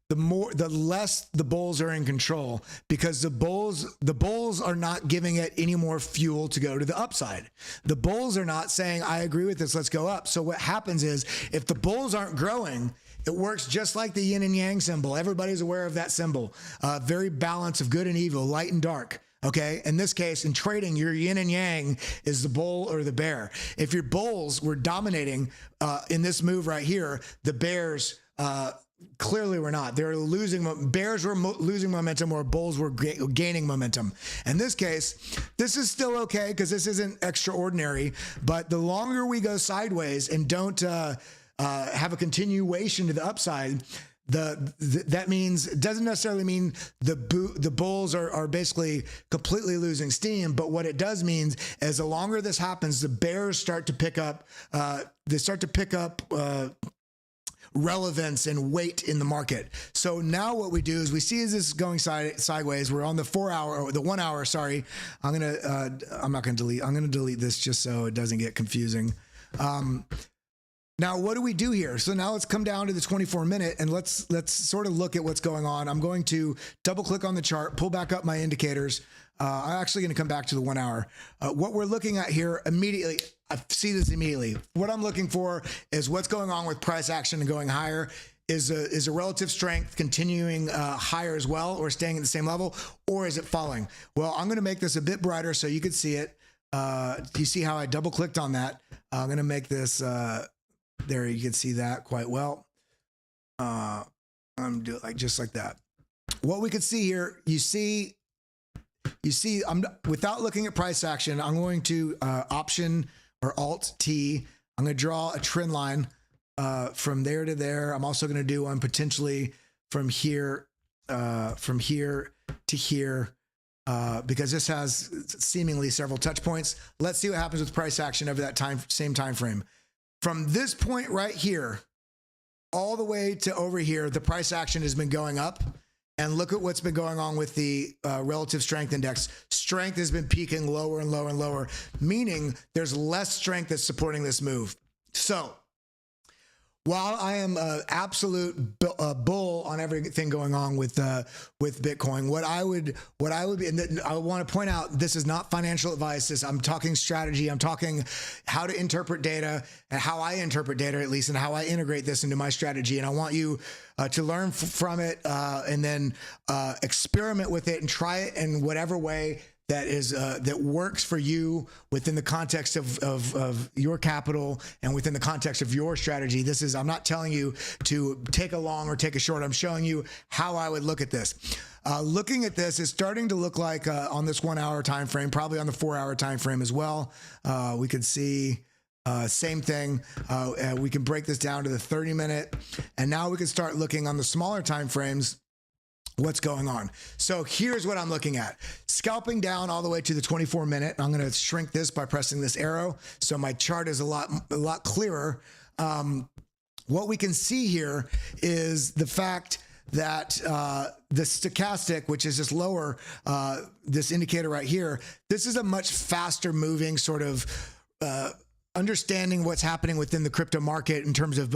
the less the bulls are in control, because the bulls are not giving it any more fuel to go to the upside. The bulls are not saying, I agree with this, let's go up. So what happens is, if the bulls aren't growing, it works just like the yin and yang symbol. Everybody's aware of that symbol. Very balance of good and evil, light and dark. Okay. In this case, in trading, your yin and yang is the bull or the bear. If your bulls were dominating in this move right here, the bears clearly were not. They're losing. Bears were losing momentum, or bulls were gaining momentum. In this case, this is still okay because this isn't extraordinary. But the longer we go sideways and don't have a continuation to the upside, that means, it doesn't necessarily mean the bulls are basically completely losing steam, but what it does mean is the longer this happens, the bears start to pick up relevance and weight in the market. So now what we do is we see, as this is going sideways, we're on the 4 hour, or the 1 hour, sorry. I'm not going to delete this just so it doesn't get confusing. Now, what do we do here? So now let's come down to the 24-minute and let's sort of look at what's going on. I'm going to double click on the chart, pull back up my indicators. I'm actually going to come back to the 1 hour. What we're looking at here immediately, I see this immediately. What I'm looking for is what's going on with price action and going higher. Is a relative strength continuing higher as well, or staying at the same level, or is it falling? Well, I'm going to make this a bit brighter so you can see it. You see how I double clicked on that? I'm going to make this... there, you can see that quite well. I'm doing like just like that. What we can see here, you see, I'm without looking at price action, I'm going to Option or Alt T. I'm going to draw a trend line from there to there. I'm also going to do one potentially from here to here. Because this has seemingly several touch points. Let's see what happens with price action over that same time frame. From this point right here, all the way to over here, the price action has been going up. And look at what's been going on with the relative strength index. Strength has been peaking lower and lower and lower, meaning there's less strength that's supporting this move. So while I am an absolute bull on everything going on with Bitcoin, what I would be, and I want to point out, this is not financial advice. I'm talking strategy. I'm talking how to interpret data, and how I interpret data, at least, and how I integrate this into my strategy. And I want you to learn from it, and then experiment with it and try it in whatever way that works for you within the context of your capital and within the context of your strategy. I'm not telling you to take a long or take a short. I'm showing you how I would look at this. Looking at this is starting to look like on this 1 hour time frame, probably on the 4 hour time frame as well. We could see same thing. We can break this down to the 30-minute, and now we can start looking on the smaller time frames. What's going on? So here's what I'm looking at. Scalping down all the way to the 24-minute. I'm going to shrink this by pressing this arrow, so my chart is a lot clearer. What we can see here is the fact that the stochastic, which is this lower, this indicator right here, this is a much faster moving sort of understanding what's happening within the crypto market in terms of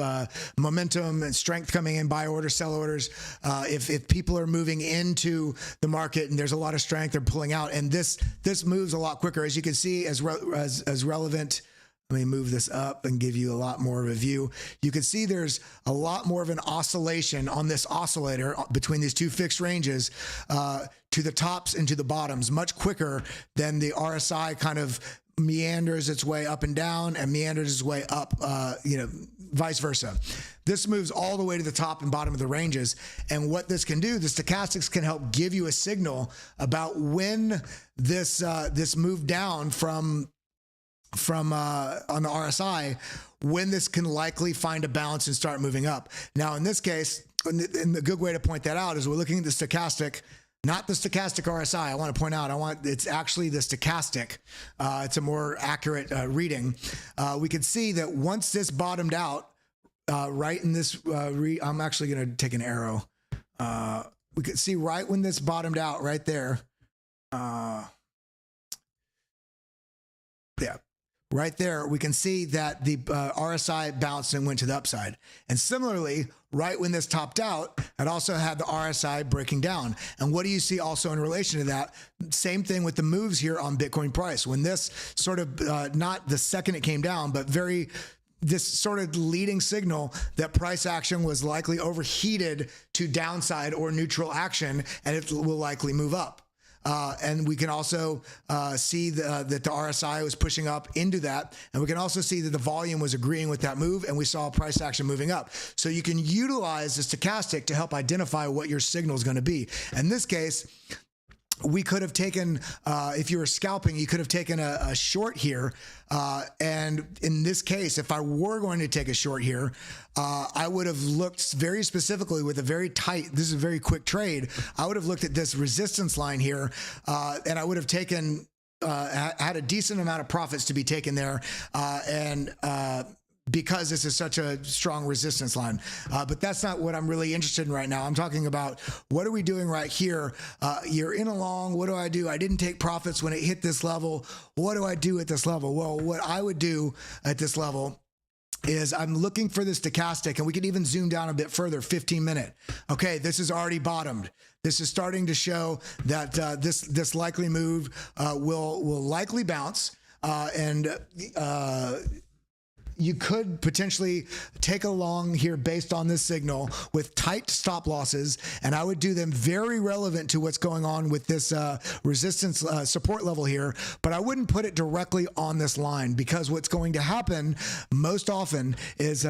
momentum and strength coming in, buy orders, sell orders. If people are moving into the market and there's a lot of strength, they're pulling out, and this moves a lot quicker, as you can see, as relevant. Let me move this up and give you a lot more of a view. You can see there's a lot more of an oscillation on this oscillator between these two fixed ranges to the tops and to the bottoms, much quicker than the RSI kind of meanders its way up and down and meanders its way up, vice versa. This moves all the way to the top and bottom of the ranges. And what this can do, the stochastics can help give you a signal about when this move down from on the RSI, when this can likely find a balance and start moving up. Now, in this case, and the good way to point that out is we're looking at the stochastic. not the stochastic RSI. I want to point out, it's actually the stochastic. It's a more accurate reading. We could see that once this bottomed out, right in this, I'm actually going to take an arrow. We could see right when this bottomed out right there. Yeah. Right there, we can see that the RSI bounced and went to the upside. And similarly, right when this topped out, it also had the RSI breaking down. And what do you see also in relation to that? Same thing with the moves here on Bitcoin price. When this sort of, not the second it came down, but this sort of leading signal that price action was likely overheated to downside or neutral action, and it will likely move up. And we can also see that the RSI was pushing up into that. And we can also see that the volume was agreeing with that move, and we saw price action moving up. So you can utilize the stochastic to help identify what your signal is going to be. In this case, we could have taken, if you were scalping, you could have taken a short here. And in this case, if I were going to take a short here, I would have looked very specifically with a very tight, this is a very quick trade. I would have looked at this resistance line here, and I would have taken, had a decent amount of profits to be taken there. Because this is such a strong resistance line. But that's not what I'm really interested in right now. I'm talking about what are we doing right here? You're in a long, what do I do? I didn't take profits when it hit this level. What do I do at this level? Well, what I would do at this level is I'm looking for the stochastic, and we can even zoom down a bit further, 15 minute. Okay, this is already bottomed. This is starting to show that this likely move will likely bounce, you could potentially take a long here based on this signal with tight stop losses, and I would do them very relevant to what's going on with this resistance support level here, but I wouldn't put it directly on this line, because what's going to happen most often is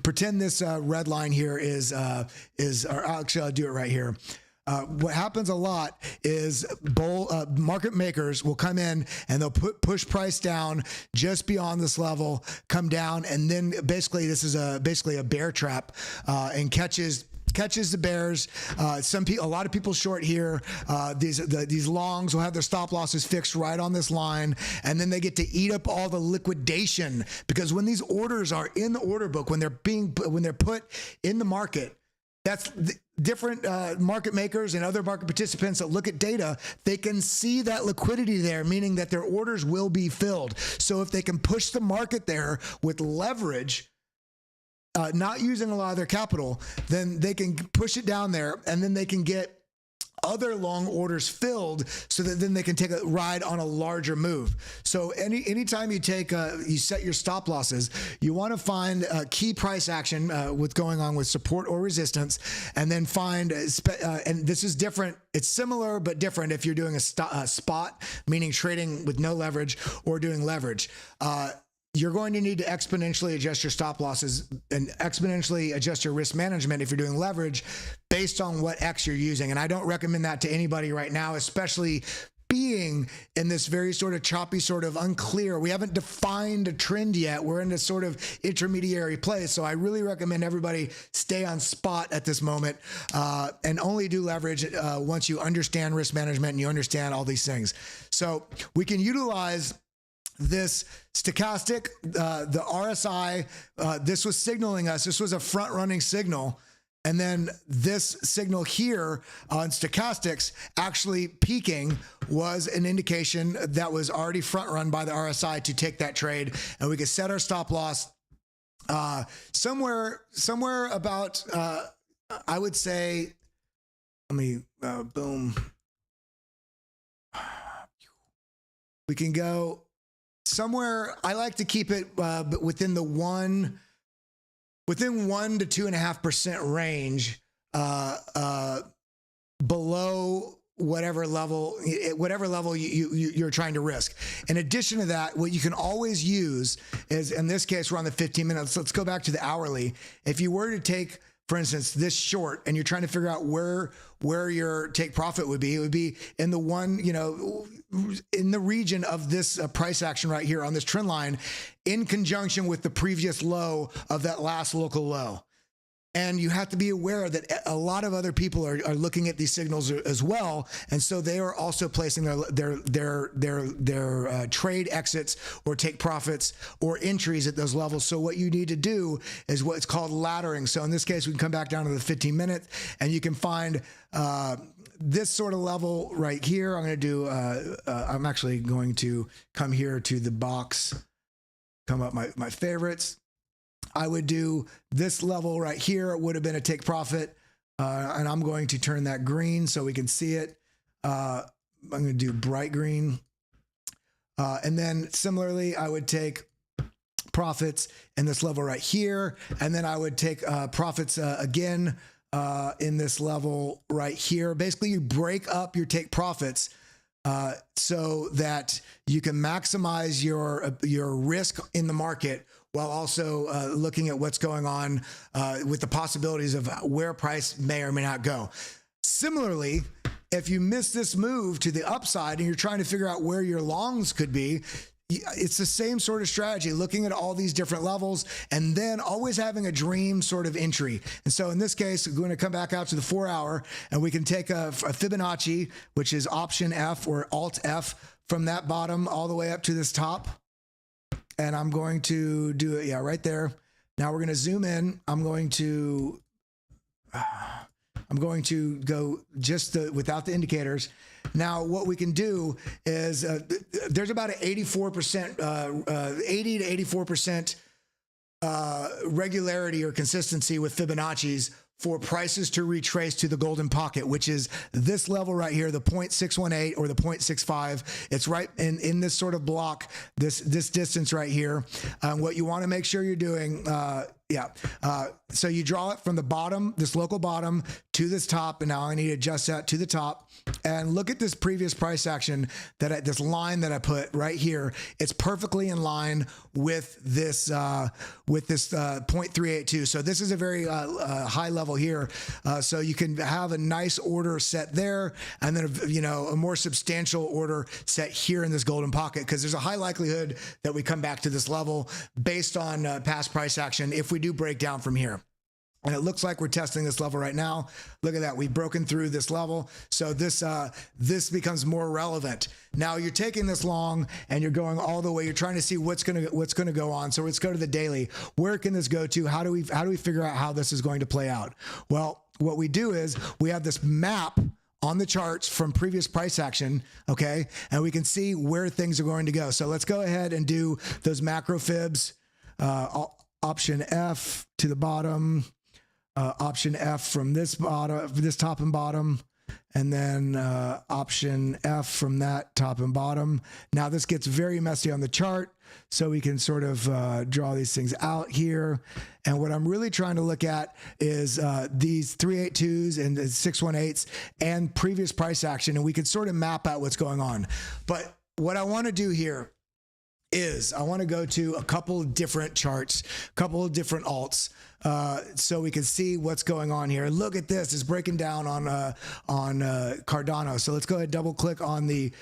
pretend this red line here is or actually I'll do it right here. What happens a lot is market makers will come in and they'll push price down just beyond this level, come down, and then basically this is basically a bear trap, and catches the bears. A lot of people short here. These longs will have their stop losses fixed right on this line, and then they get to eat up all the liquidation, because when these orders are in the order book, when they're put in the market, that's different market makers and other market participants that look at data, they can see that liquidity there, meaning that their orders will be filled. So if they can push the market there with leverage, not using a lot of their capital, then they can push it down there, and then they can get other long orders filled, so that then they can take a ride on a larger move. So anytime you take you set your stop losses, you want to find key price action with going on with support or resistance, and then find and this is different. It's similar but different if you're doing a spot, meaning trading with no leverage, or doing leverage. You're going to need to exponentially adjust your stop losses and exponentially adjust your risk management if you're doing leverage based on what X you're using. And I don't recommend that to anybody right now, especially being in this very sort of choppy, sort of unclear. We haven't defined a trend yet. We're in this sort of intermediary place. So I really recommend everybody stay on spot at this moment, and only do leverage once you understand risk management and you understand all these things. So we can utilize this stochastic, the RSI, this was signaling us, this was a front running signal. And then this signal here on stochastics actually peaking was an indication that was already front run by the RSI to take that trade. And we could set our stop loss somewhere about, I would say, boom. We can go somewhere. I like to keep it within 1 to 2.5% range, below whatever level you're trying to risk. In addition to that, what you can always use is, in this case, we're on the 15 minutes. Let's go back to the hourly. If you were to take, for instance, this short, and you're trying to figure out where your take profit would be, it would be in the in the region of this price action right here on this trend line, in conjunction with the previous low of that last local low. And you have to be aware that a lot of other people are looking at these signals as well, and so they are also placing their trade exits or take profits or entries at those levels. So what you need to do is what's called laddering. So in this case, we can come back down to the 15 minute, and you can find this sort of level right here. I'm going to do. I'm actually going to come here to the box, come up my favorites. I would do this level right here. It would have been a take profit. And I'm going to turn that green so we can see it. I'm going to do bright green. And then similarly, I would take profits in this level right here. And then I would take profits again in this level right here. Basically, you break up your take profits so that you can maximize your risk in the market, while also looking at what's going on with the possibilities of where price may or may not go. Similarly, if you miss this move to the upside and you're trying to figure out where your longs could be, it's the same sort of strategy, looking at all these different levels and then always having a dream sort of entry. And so in this case, we're going to come back out to the 4 hour, and we can take a Fibonacci, which is Option F or Alt F, from that bottom all the way up to this top. And I'm going to do it, yeah, right there. Now we're going to zoom in. I'm going to go just without the indicators. Now what we can do is there's about an 84%, 80 to 84% regularity or consistency with Fibonacci's for prices to retrace to the golden pocket, which is this level right here, the 0.618 or the 0.65. It's right in this sort of block, this distance right here. What you want to make sure you're doing, so you draw it from the bottom, this local bottom, to this top, and now I need to adjust that to the top. And look at this previous price action, this line that I put right here. It's perfectly in line with this 0.382. So this is a very high level here. So you can have a nice order set there, and then a more substantial order set here in this golden pocket, because there's a high likelihood that we come back to this level based on past price action if we do break down from here. And it looks like we're testing this level right now. Look at that. We've broken through this level. So this becomes more relevant. Now you're taking this long and you're going all the way. You're trying to see what's going to go on. So let's go to the daily. Where can this go to? How do we figure out how this is going to play out? Well, what we do is we have this map on the charts from previous price action, okay? And we can see where things are going to go. So let's go ahead and do those macro fibs. Option F to the bottom. Option F from this top and bottom, and then Option F from that top and bottom. Now this gets very messy on the chart, so we can sort of draw these things out here. And what I'm really trying to look at is these 382s and the 618s and previous price action, and we can sort of map out what's going on. But what I want to do here is I want to go to a couple of different charts, a couple of different alts, so we can see what's going on here. Look at this; it's breaking down on Cardano. So let's go ahead and double click on the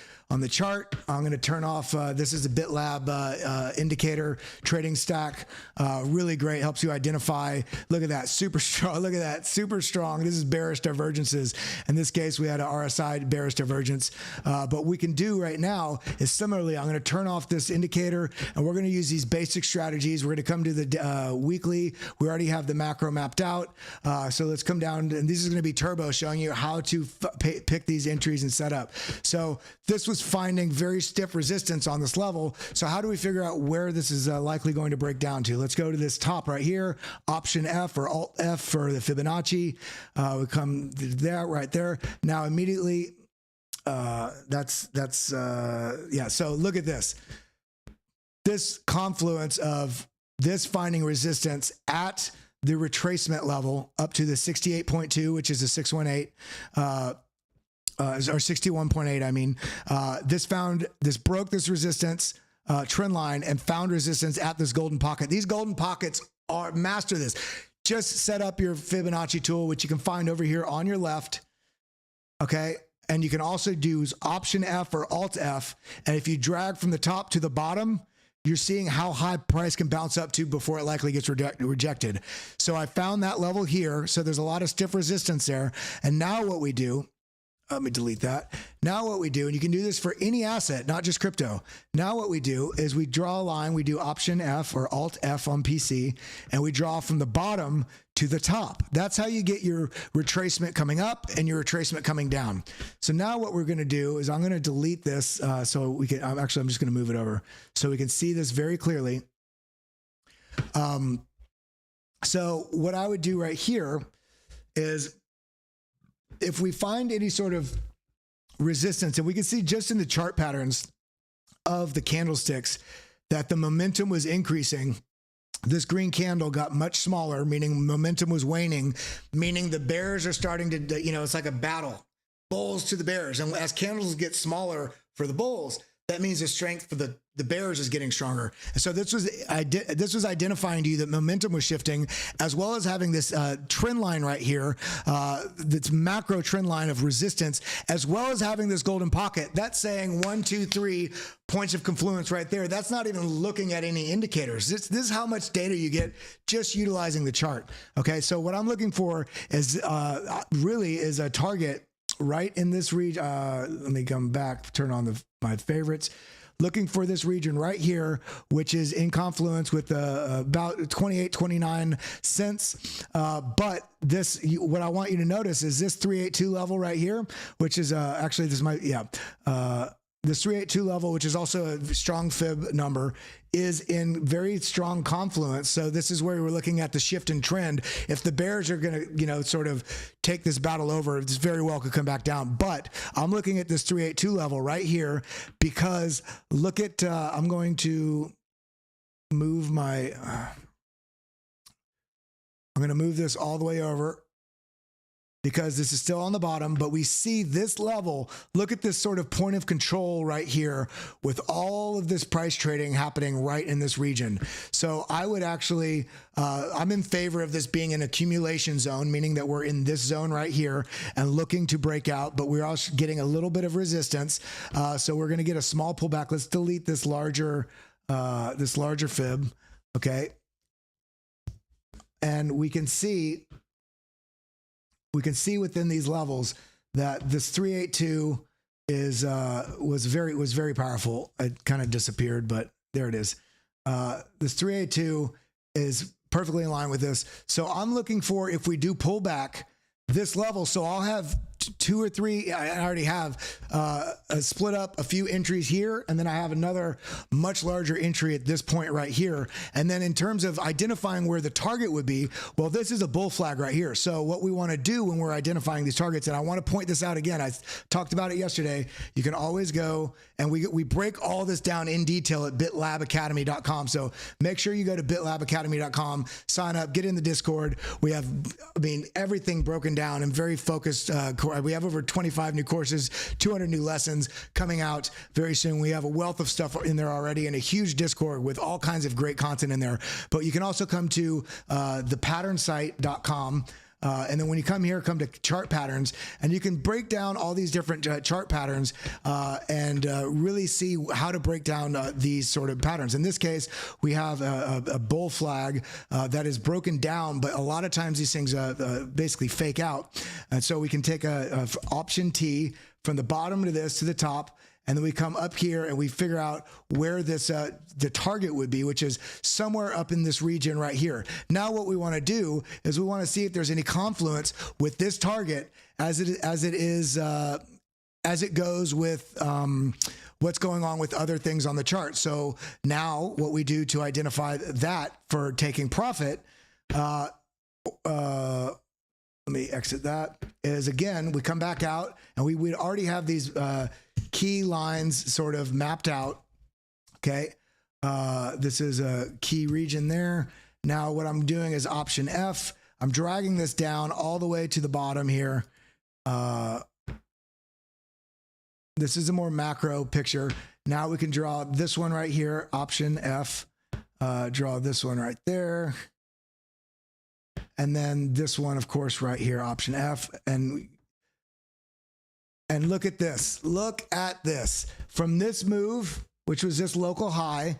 chart. I'm going to turn off. This is a BitLab indicator trading stack. Really great, helps you identify. Look at that, super strong. Look at that, super strong. This is bearish divergences. In this case, we had an RSI bearish divergence. But what we can do right now is similarly, I'm going to turn off this indicator, and we're going to use these basic strategies. We're going to come to the weekly. We already have the macro mapped out. So let's come down, and this is going to be turbo, showing you how to pick these entries and set up. So this was finding very stiff resistance on this level. So how do we figure out where this is likely going to break down to? Let's go to this top right here, Option F or Alt F for the Fibonacci. We come there, right there. Now immediately, yeah. So look at this. This confluence of this finding resistance at the retracement level up to the 68.2, which is a 618, or 61.8, I mean, this broke this resistance trend line and found resistance at this golden pocket. These golden pockets master this. Just set up your Fibonacci tool, which you can find over here on your left. Okay. And you can also do Option F or Alt F. And if you drag from the top to the bottom, you're seeing how high price can bounce up to before it likely gets rejected. So I found that level here. So there's a lot of stiff resistance there. And now what we do, let me delete that. Now what we do, and you can do this for any asset, not just crypto. Now what we do is we draw a line. We do Option F or Alt F on PC, and we draw from the bottom to the top. That's how you get your retracement coming up and your retracement coming down. So now what we're going to do is I'm going to delete this so we can, I'm just going to move it over so we can see this very clearly. So what I would do right here is, if we find any sort of resistance, and we can see just in the chart patterns of the candlesticks that the momentum was increasing, this green candle got much smaller, meaning momentum was waning, meaning the bears are starting to, you know, it's like a battle, bulls to the bears. And as candles get smaller for the bulls, that means the strength for the bears is getting stronger. And so this was identifying to you that momentum was shifting, as well as having this trend line right here, this macro trend line of resistance, as well as having this golden pocket. That's saying 1, 2, 3 points of confluence right there. That's not even looking at any indicators. This is how much data you get just utilizing the chart. Okay, so what I'm looking for is really is a target right in this region. Let me come back, turn on my favorites. Looking for this region right here, which is in confluence with about 28, 29 cents. But this, what I want you to notice is this 382 level right here, which is actually, this might, this 382 level, which is also a strong fib number, is in very strong confluence. So this is where we're looking at the shift in trend. If the bears are going to, you know, sort of take this battle over, this very well could come back down. But I'm looking at this 382 level right here because look at, I'm going to move my, I'm going to move this all the way over, because this is still on the bottom, but we see this level. Look at this sort of point of control right here with all of this price trading happening right in this region. So I would actually, I'm in favor of this being an accumulation zone, meaning that we're in this zone right here and looking to break out, but we're also getting a little bit of resistance. So we're going to get a small pullback. Let's delete this larger fib. Okay. And we can see within these levels that this 382 is was very powerful. It kind of disappeared, but there it is. This 382 is perfectly in line with this. So I'm looking for, if we do pull back this level, so I'll have 2 or 3, I already have split up a few entries here, and then I have another much larger entry at this point right here. And then in terms of identifying where the target would be, well, this is a bull flag right here. So what we want to do when we're identifying these targets, and I want to point this out again, I talked about it yesterday, you can always go, and we break all this down in detail at bitlabacademy.com. So make sure you go to bitlabacademy.com, sign up, get in the Discord. We have, I mean, everything broken down and very focused. We have over 25 new courses, 200 new lessons coming out very soon. We have a wealth of stuff in there already and a huge Discord with all kinds of great content in there. But you can also come to thepatternSite.com. And then when you come here, come to chart patterns, and you can break down all these different chart patterns and really see how to break down these sort of patterns. In this case, we have a bull flag that is broken down, but a lot of times these things basically fake out. And so we can take a option T from the bottom to this to the top, and then we come up here and we figure out where this the target would be, which is somewhere up in this region right here. Now what we want to do is we want to see if there's any confluence with this target as it goes with what's going on with other things on the chart. So now what we do to identify that for taking profit, let me exit that, is again, we come back out and we already have these key lines sort of mapped out. Okay. This is a key region there. Now what I'm doing is option F. I'm dragging this down all the way to the bottom here. This is a more macro picture. Now we can draw this one right here, option F, draw this one right there. And then this one, of course, right here, option F. And look at this. Look at this. From this move, which was this local high,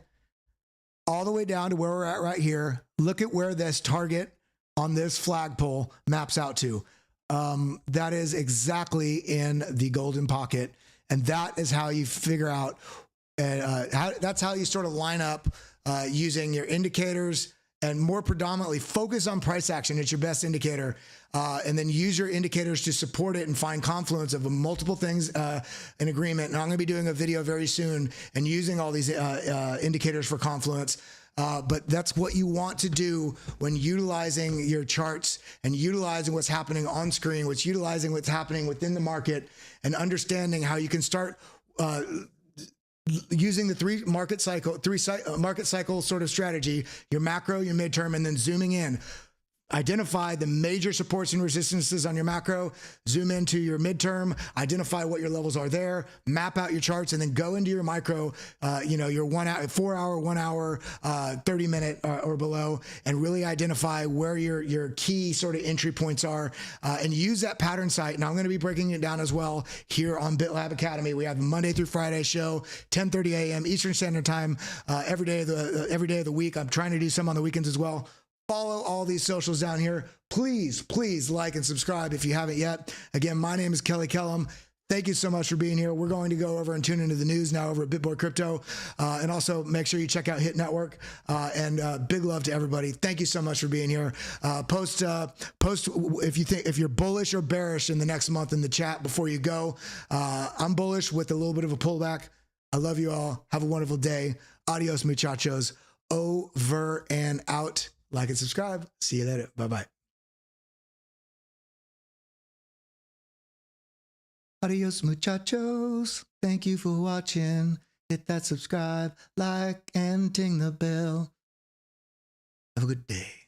all the way down to where we're at right here. Look at where this target on this flagpole maps out to. That is exactly in the golden pocket. And that is how you figure out, that's how you sort of line up using your indicators, and more predominantly focus on price action. It's your best indicator. And then use your indicators to support it and find confluence of multiple things in agreement. And I'm going to be doing a video very soon and using all these indicators for confluence. But that's what you want to do when utilizing your charts and utilizing what's happening on screen, utilizing what's happening within the market, and understanding how you can start using the market cycle sort of strategy, your macro, your midterm, and then zooming in. Identify the major supports and resistances on your macro, zoom into your midterm, identify what your levels are there, map out your charts, and then go into your micro, your 1 hour, 4 hour, 1 hour, 30 minute or below, and really identify where your key sort of entry points are, and use that pattern site. And I'm going to be breaking it down as well here on BitLab Academy. We have a Monday through Friday show, 10:30 a.m. Eastern Standard Time, every day of the week. I'm trying to do some on the weekends as well. Follow all these socials down here. Please, please like and subscribe if you haven't yet. Again, my name is Kelly Kellum. Thank you so much for being here. We're going to go over and tune into the news now over at BitBoy Crypto. And also make sure you check out Hit Network. And big love to everybody. Thank you so much for being here. Post if you're bullish or bearish in the next month in the chat before you go. I'm bullish with a little bit of a pullback. I love you all. Have a wonderful day. Adios, muchachos. Over and out. Like and subscribe. See you later. Bye-bye. Adios, muchachos. Thank you for watching. Hit that subscribe, like, and ting the bell. Have a good day.